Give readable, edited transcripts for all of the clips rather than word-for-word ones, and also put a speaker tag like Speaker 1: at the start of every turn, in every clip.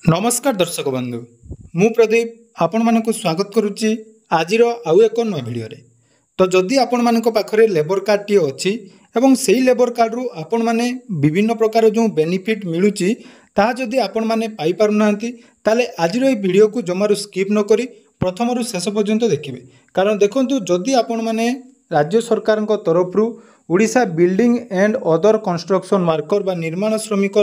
Speaker 1: नमस्कार दर्शक बंधु मु प्रदीप आपण मानक स्वागत करुच्ची आज आउ एक नया भिडियो तो जदि आपण मान पाखरे लेबर कार्ड टी अच्छी एवं से लेबर कार्ड रु आपण माने विभिन्न प्रकार जो बेनिफिट मिलूची ताहा जदि आपण माने पाई पारुना ताले आज भिडियो को जमारू स्किप न करी प्रथम रु शेष पर्यंत देखिए कारण देखंतु जदि आपण माने राज्य सरकार तरफ Odisha building and other construction worker बा निर्माण श्रमिक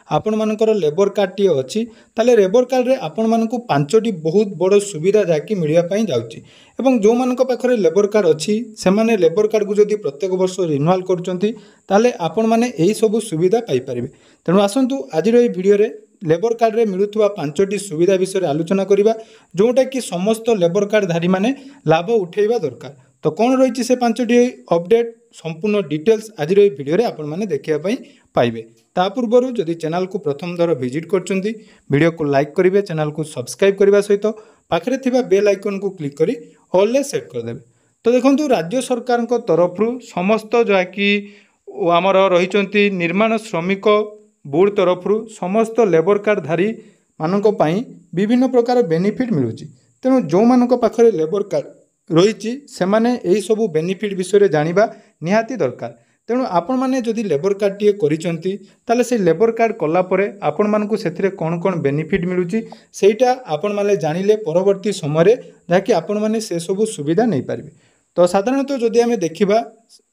Speaker 1: आपण मानकर लेबर कार्ड टी अच्छी ताले लेबर कार्ड रे आपण मानकु पांचटी बहुत बड़ सुविधा जाकि मिलिया पई जाउची एवं जो मानक पाखरे लेबर कार्ड अच्छी से माने लेबर कार्ड को जदि प्रत्येक वर्ष रिन्यूअल करचंती ताले आपण माने एही सब सुविधा पाई परिबे। तेणु आसंतु आज रो ए भिडियो रे लेबर कार्ड रे मिलुथुवा पांचटी सुविधा विषय आलोचना करिबा जोटा कि समस्त लेबर कार्ड धारी माने लाभ उठेइबा दरकार। तो कौन रही से पांचटी अपडेट संपूर्ण डिटेल्स आज भिडियो रे आपण माने देखिया पई पाइबे। ता पूर्व जदि चैनल को प्रथम दर विजिट करचंती वीडियो को लाइक करिवे, चैनल को सब्सक्राइब करबा सहित पाखरे थिबा बेल आइकन को क्लिक करी ऑल ले सेट कर देबे। तो देखंतु राज्य सरकार को तरफ समस्त जो कि आमर रहिचंती निर्माण श्रमिक बोर्ड तरफ समस्त लेबर कार्ड धारी मानक पई विभिन्न प्रकार बेनिफिट मिलुची। तेणु जो मानक पाखरे लेबर कार्ड रही से माने यही सब बेनिफिट विषय जानिबा निहाती दरकार। तेणु आपण माने जदि लेबर कार्ड टी करिसंती ताले से लेबर कार्ड कला परे आपण मानकु सेथिरे कोन कोन बेनिफिट मिलुची सेटा आपण माने जानिले परवर्ती समय रे जाकि आपण माने से सब सुविधा नै पारिबे। तो साधारणतः जदि आमे देखिबा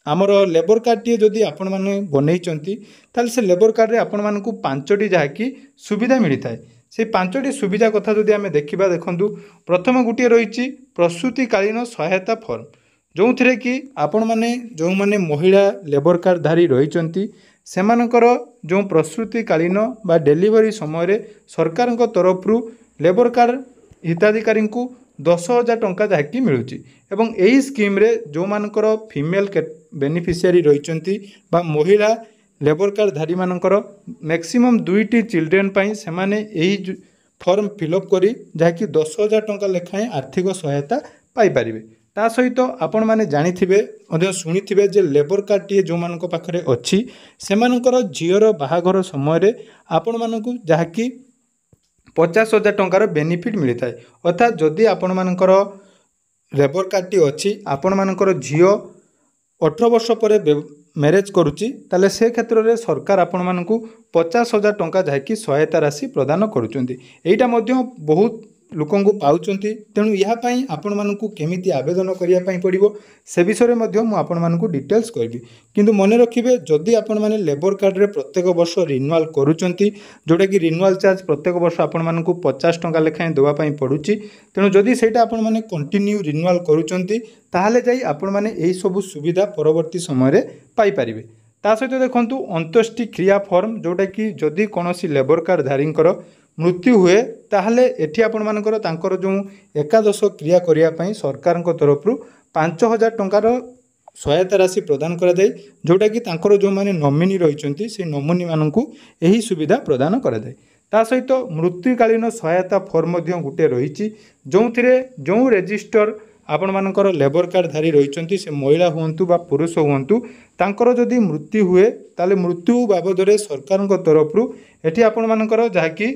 Speaker 1: आमर लेबर कार्ड टी जदि आपण माने बनैचंती ताले से लेबर कार्ड रे आपण मानकु पांचटी जाकि सुविधा मिलि थाए। से पांचटी सुविधा कथा जदि आमे देखिबा देखंतु प्रथम गुटिए रही प्रसूतिकालीन सहायता फॉर्म जो थे कि आपण माने जो माने महिला लेबर कार्ड धारी रही सेमानकर जो प्रसूतिकालीन बा डेलीवरी समय रे सरकार तरफ लेबर कार्ड हिताधिकारी को 10,000 टंका जहाँकि मिलूची एवं यही स्कीम रे जो मानकर फीमेल बेनिफिशियरी रही बा महिला लेबर कार्ड धारी मानकर मैक्सिमम 2टी चिल्ड्रेन पाई से माने यही फॉर्म फिलअप करी जहाँकि 10,000 टंका लेखाएं आर्थिक सहायता पाई परिबे। ता सहित आपण माने जानिथिबे अधे सुनिथिबे जे लेबर कार्ड टी जो मानक पाखरे अछि से मानकर झियर बाहाघर समय रे आपण मानकु जहाँकि 50,000 टंकार बेनिफिट मिलता है। अर्थात जदि आपण मानकर लेबर कार्ड टी अछि आपण मानकर झियो 18 वर्ष पर मैरेज करुच्ची ताले से क्षेत्र में सरकार आपण मानकु 50,000 टंका जहाँकि सहायता राशि प्रदान करुचंती। एटा मध्य बहुत लोकों को पाउचंती। तेणु यहाँ पई आपण मानकु केमिति आवेदन करिया पई पड़िबो से विषय में मु आपण मानकु डिटेल्स कहबी। किंतु मने रखिबे जदि आपण माने लेबर कार्ड रे प्रत्येक वर्ष रिन्यूअल करुचंती जोटा कि रिन्यूअल चार्ज प्रत्येक वर्ष आपण मानकु 50 टंका लेखाएं देवा पई पड़ुची। तेणु जदि सेटा आपण माने कंटिन्यू रिन्यूअल करुचंती ताहाले जाई आपण माने एही सब सुविधा परवर्ती समय रे पाई परिबे। ता सहित देखंतु अंत्येष्टि क्रिया फॉर्म जोटा कि जदि कोनोसी लेबर कार्ड धारींकर मृत्यु हुए ताहले एठी आपण मानकर तांकर जो एकादश क्रिया करिया पई सरकार तरफ 5,000 टंकार सहायता राशि प्रदान करा जाय जोटा कि तांकर जो माने नॉमिनी रहिचंती से नॉमिनी मानकु एही सुविधा प्रदान करा जाय। ता सहित मृत्युकालीन सहायता फॉर्म मध्य गुटे रहिची जोंथिरे जो रजिस्टर आपण मानकर लेबर कार्ड धारी रहिचंती से महिला हुंतु बा पुरुष हुंतु तांकर जदि मृत्यु हुए ताले मृत्यु बाबद रे सरकार तरफ एठी आपण मानकर जहाँकि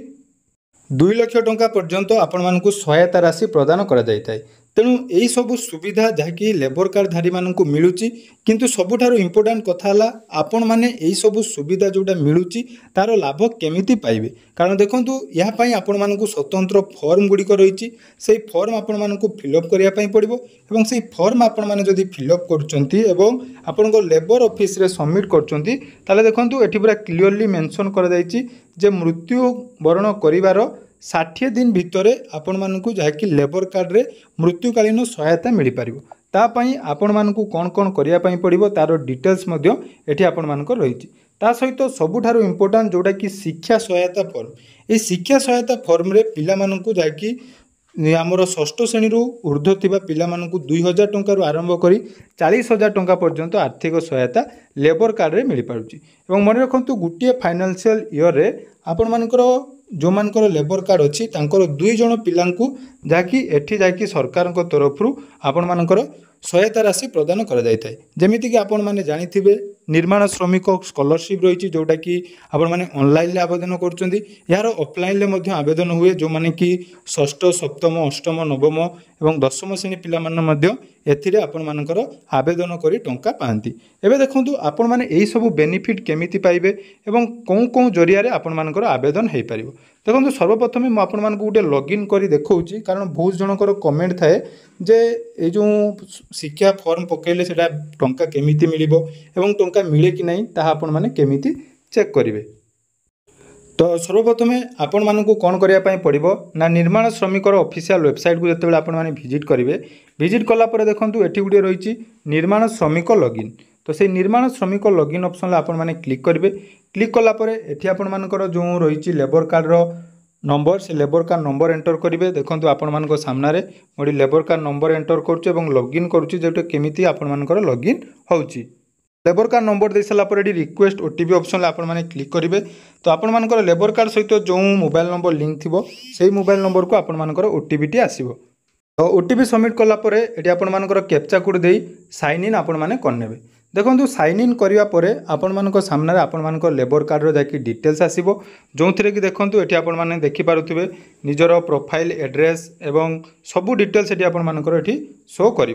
Speaker 1: 2 लाख टंका पर्यंत आपण मानकु सहायता राशि प्रदान करा जाय थाए। तेणु यही सब सुविधा जहाँकि लेबर कार्ड धारी मानकु मिलुची किंतु सबुठारु इम्पोर्टेंट कथा हला आपण माने यही सब सुविधा जोटा मिलुची तार लाभ केमिति पाइबे। कारण देखंतु यहाँ पई आपण मानकु स्वतंत्र फॉर्म गुड़िक रही से फॉर्म आपण मानकु फिलअप करिया पई पड़िबो एवं से फॉर्म आपण माने जदि फिलअप करचंती एवं आपण को लेबर ऑफिस रे सबमिट करचंती ताले देखंतु एठी पूरा क्लियरली मेंशन कर जायछि जे मृत्यु वरण करिवार 60 दिन भितरे आपण मानकु जहाँकि लेबर कार्ड रे मृत्युकालीन सहायता मिल पारिबो। ता पई आपण मानकु कोन कोन करिया पई पड़िबो तार डिटेल्स मध्य एठी आपण मानकर रहिछि। ता सहित सबुठारु इम्पोर्टेंट जोटा कि शिक्षा सहायता फॉर्म ए शिक्षा सहायता फॉर्म रे पिला मानकु जहाँकि आमर षष्ठ श्रेणी रु ऊर्ध्व थिबा पिला मानकु 2,000 टंका रु आरंभ करी 40,000 टंका पर्यंत आर्थिक सहायता लेबर कार्ड रे मिल पारुची। एवं मन रखंतु गुटिए फाइनेंशियल ईयर रे आपण मानकर जो मानकर लेबर कार्ड अच्छी तांकर 2 जण पिलांकु जाकि एठी जाकि सरकार तरफ आपण मानकर सहायता राशि प्रदान कर जाए जमीक आपण मैंने जानी निर्माण श्रमिक स्कॉलरशिप रही जोटा कि आपण मैंने ऑनलाइन आवेदन कर यार ऑफलाइन आवेदन हुए जो मैंने कि षष्ठ सप्तम अष्टम नवम और दशम श्रेणी पिला एथिरे आपण मानकर आवेदन करी टंका पाती। एबे देखंतु आपण माने एई सब बेनिफिट केमिति पाइबे एवं कौन कौन जरिया रे आपण मानकर आवेदन हेई परिबो। देखंतु सर्वप्रथम मैं आपण मानक गोटे लॉगिन करी देखौची कारण बहुत जनकर कमेंट थाए जे ए जो शिक्षा फॉर्म पकेले सेटा टंका केमिति मिलिबो एवं टंका मिले कि नहीं ताहा आपण माने केमिति चेक करिवे। तो सर्वप्रथम आपण मानक कौन करने पड़ो ना निर्माण श्रमिक ऑफिशियल वेबसाइट को जिते आपण मैंने विजिट करेंगे विजिट कलापर देखूँ ये गोटे रही निर्माण श्रमिक लॉगिन। तो से निर्माण श्रमिक लॉगिन ऑप्शन आपण मैंने क्लिक करेंगे क्लिक कलापर ये आपण मानकर जो रही लेबर कार्ड नंबर से लेबर कार्ड नंबर एंटर करेंगे। देखो आपण मान सामने मोटी लेबर कार्ड नंबर एंटर करुच्चे लॉगिन करुच्चे जो केमिति आपण मानकर लॉगिन होची। लेबर कार्ड नंबर दे सारा ये रिक्वेस्ट ओटीपी ऑप्शन आप क्लिक करेंगे। तो आपण मानकर लेबर कार्ड सहित जो मोबाइल नंबर लिंक थी से मोबाइल नंबर को आपण मानकर ओटीपी आसो। तो ओटीपी सबमिट कलापर ये आपण मानकर कैप्चा कोड दे साइन इन आपण मैंने करने। देखो साइन इन करने आपण मान सामने आपण मान लेबर कार्ड जाकि डिटेल्स आसो जो थी कि देखो ये आपण मैंने देखिपे निजर प्रोफाइल एड्रेस एवं सबू डिटेल्स ये आपण मानकर ये शो कर।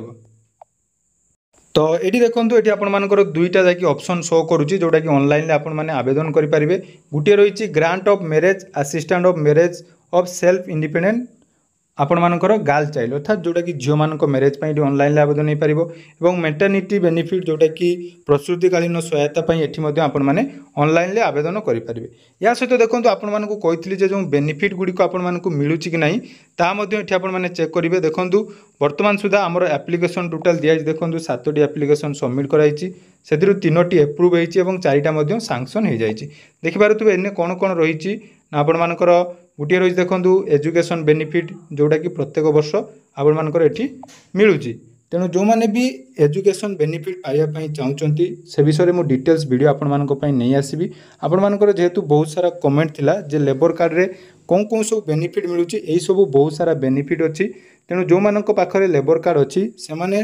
Speaker 1: तो ये देखो ये आपण मानकर दुईटा जाकि ऑप्शन शो करुच्ची जोटा कि ऑनलाइन आपण माने आवेदन करेंगे। गोटे रही grant of marriage assistant of marriage of self independent आपण मानकर गर्ल चाइल्ड अर्थात जोटा कि झील मान मैरेज पर ऑनलाइन आवेदन हो पार और मेटर्निटी बेनिफिट जोटा कि प्रसूतिकालीन सहायता ये आपण मैंने ऑनलाइन आवेदन करेंगे। या सहित देखो आपण मानक कही जो बेनिफिट गुड़िक आपण मानक मिलूँ कि नहीं ताकि आपण मैंने चेक करेंगे। देखो बर्तमान सुधा आमर एप्लिकेशन टोटाल दिखाई देखो 7टी एप्लिकेशन सबमिट कराई से 3टी एप्रुव हो 4टा सांक्शन हो जाए। देखिपे एने कौन कौन रही आपण मानकर गोटे रही देखो एजुकेशन बेनिफिट जोटा कि प्रत्येक वर्ष आपण मानकर एठी मिलूची। तेणु जो मैंने भी एजुकेशन बेनिफिट पाइबापी चाहूँगी से विषय में डिटेल्स वीडियो आपण मानक नहीं आसबि। आपण मानकर जेहेतु बहुत सारा कमेंट थिला जे लेबर कार्ड रे कौन कौन सब बेनिफिट मिलूची यही सब बहुत सारा बेनिफिट अच्छी। तेणु जो मानक पाखरे लेबर कार्ड अच्छी से माने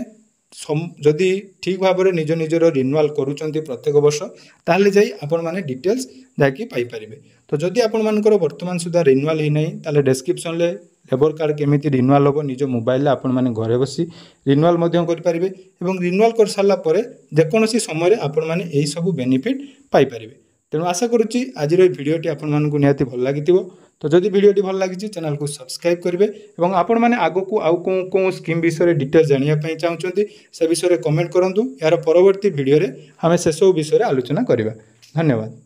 Speaker 1: जदि ठीक भाव में निज निजर रिन्यूअल करुँच प्रत्येक वर्ष ताहले जाई आपण माने डिटेल्स जाकि पाई परिबे। तो जदि आपण मानकर वर्तमान सुधा रिन्यूअल ही नहीं ताले डिस्क्रिप्शन ले लेबर कार्ड केमिति रिन्यूअल हम निज मोबाइल आपण माने घरे बसी रिन्यूअल मध्य करि परिबे एवं रिन्यूअल कर सारा परे जेकोसी समय आपण माने एही सब बेनिफिट पाई परिबे। तेणु आशा करुच्ची आज भिडियोटी आपण मानकु निहाती भल लागिथिबो। तो जदि भिडियोटी भल लगी चैनल को सब्सक्राइब करेंगे और आपण मैंने आगक आउ कौन कौन स्कीम विषय डिटेल्स जानापी चाहते से विषय कमेंट करूँ। यार परवर्ती भिडियो आम से सब विषय आलोचना करवा। धन्यवाद।